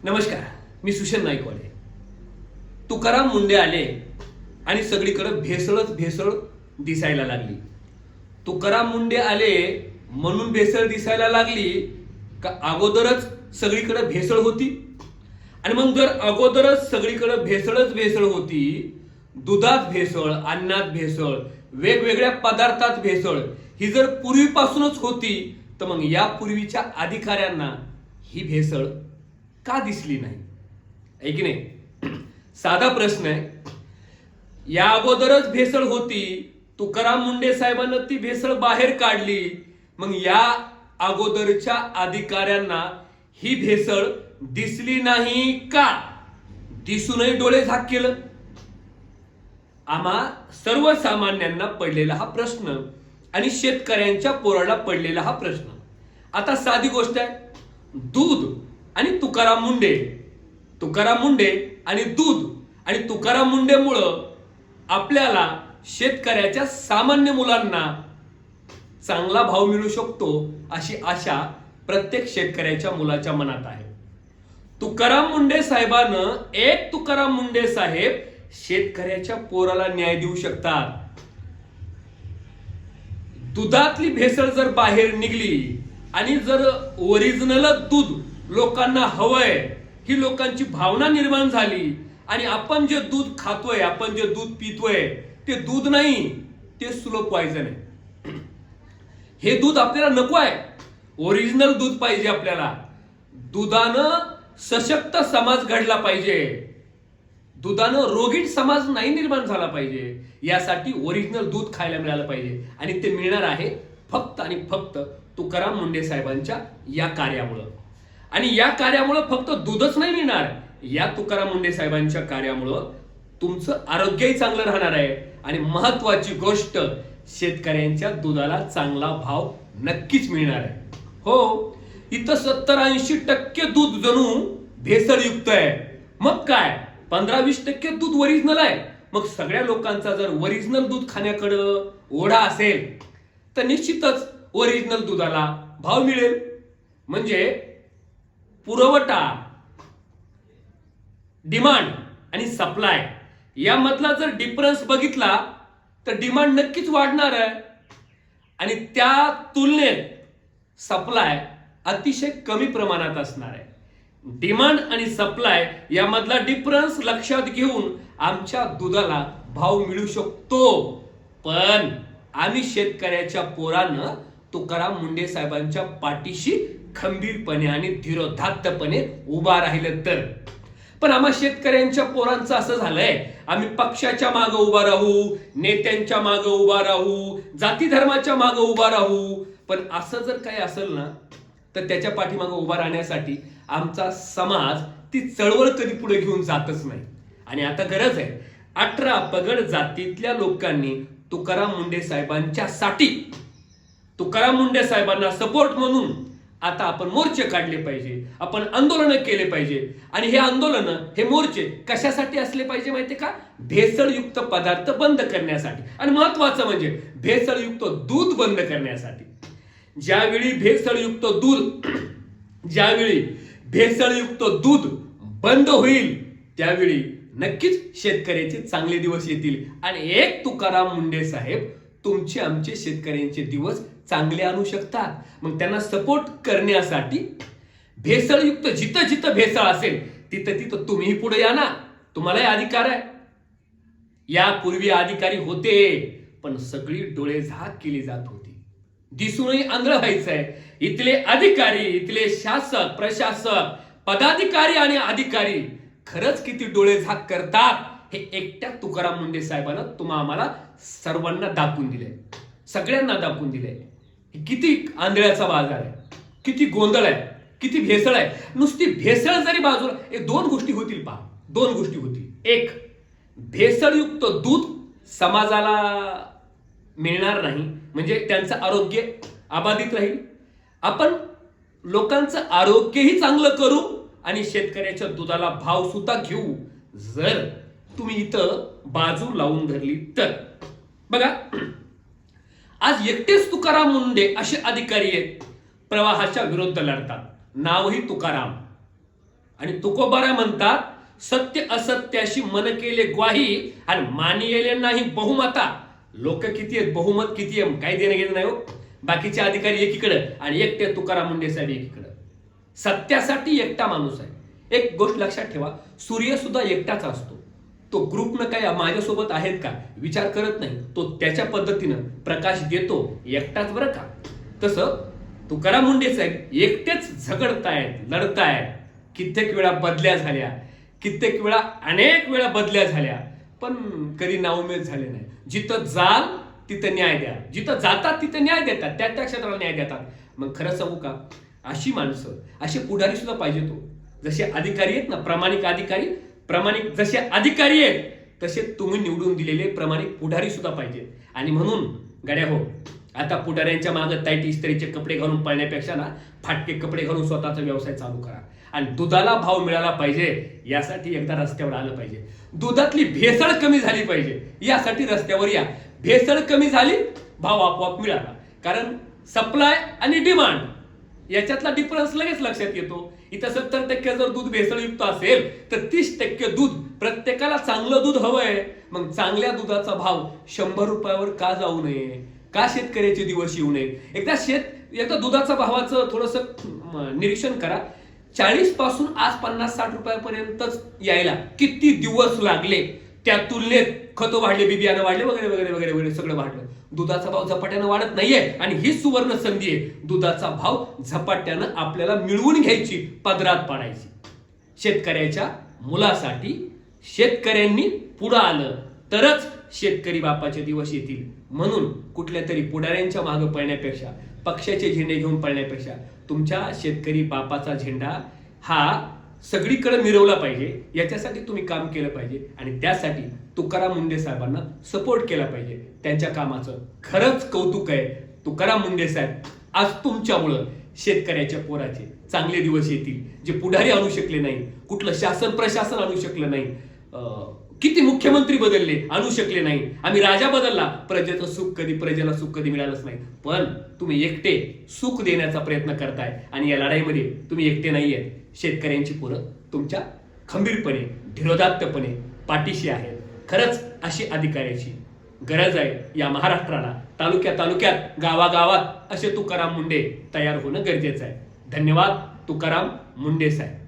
नमस्कार, मी सुषेण नाईकवाडे. तुकाराम मुंडे आले आणि सगळीकडे भेसळच भेसळ दिसायला लागली. तुकाराम मुंडे आले म्हणून भेसळ दिसायला लागली का अगोदरच सगळीकडे भेसळ होती? आणि मग जर अगोदरच सगळीकडे भेसळच भेसळ होती, दुधात भेसळ, अन्नात भेसळ, वेगवेगळ्या पदार्थात भेसळ ही जर पूर्वीपासूनच होती, तर मग या पूर्वीच्या अधिकाऱ्यांना ही भेसळ का दिसली नाही? आहे की नाही? साधा प्रश्न आहे. या अगोदरच भेसळ होती, तुकाराम मुंडे साहेबांना ती भेसळ बाहेर काढली, मग या अगोदरच्या अधिकाऱ्यांना ही भेसळ दिसली नाही का? दिसूनही डोळे झाक केलं. आम्हा सर्वसामान्यांना पडलेला हा प्रश्न आणि शेतकऱ्यांच्या पोराला पडलेला हा प्रश्न. आता साधी गोष्ट आहे, दूध आणि तुकाराम मुंडे, तुकाराम मुंडे आणि दूध आणि तुकाराम मुंडेमुळं आपल्याला शेतकऱ्याच्या सामान्य मुलांना चांगला भाव मिळू शकतो अशी आशा प्रत्येक शेतकऱ्याच्या मुलाच्या मनात आहे. तुकाराम मुंडे साहेबानं, एक तुकाराम मुंडे साहेब शेतकऱ्याच्या पोराला न्याय देऊ शकतात. दुधातली भेसळ जर बाहेर निघली आणि जर ओरिजिनल दूध लोकांना हवंय ही लोकांची भावना निर्माण झाली आणि आपण जे दूध खातोय, आपण जे दूध पितोय ते दूध नाही, ते स्लो पॉइझन आहे. हे दूध आपल्याला नको आहे. ओरिजिनल दूध पाहिजे आपल्याला. दुधानं सशक्त समाज घडला पाहिजे, दुधानं रोगीट समाज नाही निर्माण झाला पाहिजे. यासाठी ओरिजिनल दूध खायला मिळालं पाहिजे आणि ते मिळणार आहे फक्त आणि फक्त तुकाराम मुंडे साहेबांच्या या कार्यामुळं. आणि या कार्यामुळं फक्त दूधच नाही मिळणार, या तुकाराम मुंडे साहेबांच्या कार्यामुळं तुमचं आरोग्यही चांगलं राहणार आहे आणि महत्वाची गोष्ट, शेतकऱ्यांच्या दुधाला चांगला भाव नक्कीच मिळणार आहे. हो, इथं 70-80% दूध जणू भेसळयुक्त आहे. मग काय 15-20% दूध ओरिजिनल आहे. मग सगळ्या लोकांचा जर ओरिजिनल दूध खाण्याकडं ओढा असेल तर निश्चितच ओरिजिनल दुधाला भाव मिळेल. म्हणजे पुरवठा, डिमांड आणि सप्लाय यामधला जर डिफरन्स बघितला तर डिमांड नक्कीच वाढणार आहे आणि त्या तुलनेत सप्लाय अतिशय कमी प्रमाणात असणार आहे. डिमांड आणि सप्लाय यामधला डिफरन्स लक्षात घेऊन आमच्या दुधाला भाव मिळू शकतो. पण आम्ही शेतकऱ्याच्या पोरानं तुकाराम मुंडे साहेबांच्या पाठीशी खंबीरपणे आणि धीरोदात्तपणे उभा राहिलं तर. पण आम्हा शेतकऱ्यांच्या पोरांचं असं झालंय, आम्ही पक्षाच्या मागे उभा राहू, नेत्यांच्या मागे उभा राहू, जाती धर्माच्या मागे उभा राहू. पण असं जर काही असेल ना तर त्याच्या पाठीमागे उभा राहण्यासाठी आमचा समाज ती चळवळ कधी पुढे घेऊन जातच नाही. आणि आता गरज आहे 18 पगड जातीतल्या लोकांनी तुकाराम मुंडे साहेबांच्या साठी, तुकाराम मुंडे साहेबांना सपोर्ट म्हणून आता आपण मोर्चे काढले पाहिजे, आपण आंदोलनं केले पाहिजे. आणि हे आंदोलनं, हे मोर्चे कशासाठी असले पाहिजे माहितीये का? भेसळयुक्त पदार्थ बंद करण्यासाठी आणि महत्वाचं म्हणजे भेसळयुक्त दूध बंद करण्यासाठी. ज्यावेळी भेसळयुक्त दूध बंद होईल त्यावेळी नक्कीच शेतकऱ्याचे चांगले दिवस येतील आणि एक तुकाराम मुंडे साहेब तुमचे, आमचे, शेतकऱ्यांचे दिवस चांगले आणू शकतात. मग त्यांना सपोर्ट करण्यासाठी भेसळयुक्त जिथं जिथं भेसळ असेल तिथं तिथं तुम्हीही पुढे या ना. तुम्हालाही अधिकार आहे. यापूर्वी अधिकारी होते पण सगळी डोळे झाक केली जात होती, दिसूनही आंधळ व्हायचंय. इथले अधिकारी, इथले शासक, प्रशासक, पदाधिकारी आणि अधिकारी खरंच किती डोळे झाक करतात हे एकट्या तुकाराम मुंडे साहेबांना आम्हाला सर्वांना दाखवून दिलंय, सगळ्यांना दाखवून दिलंय. किती आंधळ्याचा बाजार आहे, किती गोंधळ आहे, किती भेसळ आहे. नुसती भेसळ जरी बाजूला, दोन गोष्टी होतील पहा, दोन गोष्टी होतील. एक, भेसळयुक्त दूध समाजाला मिळणार नाही, म्हणजे त्यांचं आरोग्य अबाधित राहील. आपण लोकांचं आरोग्यही चांगलं करू आणि शेतकऱ्याच्या दुधाला भाव सुद्धा घेऊ, जर तुम्ही इथं बाजू लावून धरली तर. बघा, आज एकटेच तुकाराम मुंडे असे अधिकारी आहेत प्रवाहाच्या विरुद्ध लढतात. नावही तुकाराम आणि तुकोबारा म्हणतात, सत्य असत्याशी मन केले ग्वाही आणि मानियले नाही बहुमता. लोक किती आहेत, बहुमत किती आहे, काही देणं घेणं नाही हो. बाकीचे अधिकारी एकीकडे आणि एकटे तुकाराम मुंडे साहेब एकीकडे. सत्यासाठी एकटा माणूस आहे. एक गोष्ट लक्षात ठेवा, सूर्य सुद्धा एकटाच असतो. तो ग्रुपनं काय माझ्यासोबत आहेत का विचार करत नाही. तो त्याच्या पद्धतीनं प्रकाश देतो, एकटाच बरं का. तसं तुकाराम मुंडे साहेब एकटेच झगडतायत, लढतायत. कित्येक वेळा बदल्या झाल्या, कित्येक वेळा अनेक वेळा बदल्या झाल्या, पण कधी नाउमेद झाले नाही. जिथं जाल तिथं न्याय द्या, जिथं जातात तिथं न्याय देतात, त्या क्षेत्राला न्याय देतात. मग खरं सांगू का, अशी माणसं, असे पुढारी सुद्धा पाहिजे. तो जसे अधिकारी आहेत ना, प्रामाणिक अधिकारी, प्रामाणिक जसे अधिकारी आहेत तसे तुम्ही निवडून दिलेले प्रामाणिक पुढारी सुद्धा पाहिजेत. आणि म्हणून गड्या हो, आता पुढाऱ्यांच्या मागे टाईट इस्त्रीचे कपडे घालून पळण्यापेक्षा ना, फाटके कपडे घालून स्वतःचा व्यवसाय चालू करा. आणि दुधाला भाव मिळाला पाहिजे यासाठी एकदा रस्त्यावर आलं पाहिजे. दुधातली भेसळ कमी झाली पाहिजे यासाठी रस्त्यावर या. भेसळ कमी झाली, भाव आपोआप मिळाला. कारण सप्लाय आणि डिमांड याच्यातला डिफरन्स लगेच लक्षात येतो. इथं 70% जर दूध भेसळयुक्त असेल तर 30% दूध, प्रत्येकाला चांगलं दूध हवंय. मग चांगल्या दुधाचा भाव 100 रुपयावर का जाऊ नये, का शेतकऱ्याचे दिवस येऊ नये. एकदा दुधाचा भावाचं थोडस निरीक्षण करा. 40 पासून आज 50-60 रुपयापर्यंतच यायला किती दिवस लागले. त्या तुलनेत खतं वाढले, बिबियाणं वाढले, वगैरे वगैरे वगैरे वगैरे सगळं वाढलं. दुधाचा भाव झपाट्यानं वाढत नाहीये. आणि ही सुवर्ण संधी आहे, दुधाचा भाव झपाट्यानं आपल्याला मिळवून घ्यायची, पदरात पाडायची. शेतकऱ्याच्या मुलासाठी शेतकऱ्यांनी पुढं आलं तरच शेतकरी बापाचे दिवस येतील. म्हणून कुठल्या तरी पुढाऱ्यांच्या मागे पळण्यापेक्षा, पक्षाचे झेंडे घेऊन पळण्यापेक्षा तुमच्या शेतकरी बापाचा झेंडा हा सगळीकडे मिरवला पाहिजे. याच्यासाठी तुम्ही काम केलं पाहिजे आणि त्यासाठी तुकाराम मुंडे साहेबांना सपोर्ट केला पाहिजे. त्यांच्या कामाचं खरंच कौतुक आहे. तुकाराम मुंडे साहेब, आज तुमच्यामुळं शेतकऱ्याच्या पोराचे चांगले दिवस येतील. जे पुढारी आणू शकले नाही, कुठलं शासन प्रशासन आणू शकलं नाही, किती मुख्यमंत्री बदलले, आणू शकले नाही. आम्ही राजा बदलला, प्रजेचं सुख कधी, प्रजेला सुख कधी मिळालंच नाही. पण तुम्ही एकटे सुख देण्याचा प्रयत्न करताय आणि या लढाईमध्ये तुम्ही एकटे नाहीये. शेतकऱ्यांची पोरं तुमच्या खंबीरपणे, धीरोदात्तपणे पाठीशी आहेत. खरंच अशी अधिकाऱ्याची गरज आहे या महाराष्ट्राला. तालुक्यात, गावागावात असे तुकाराम मुंडे तयार होणं गरजेचं आहे. धन्यवाद तुकाराम मुंडे साहेब.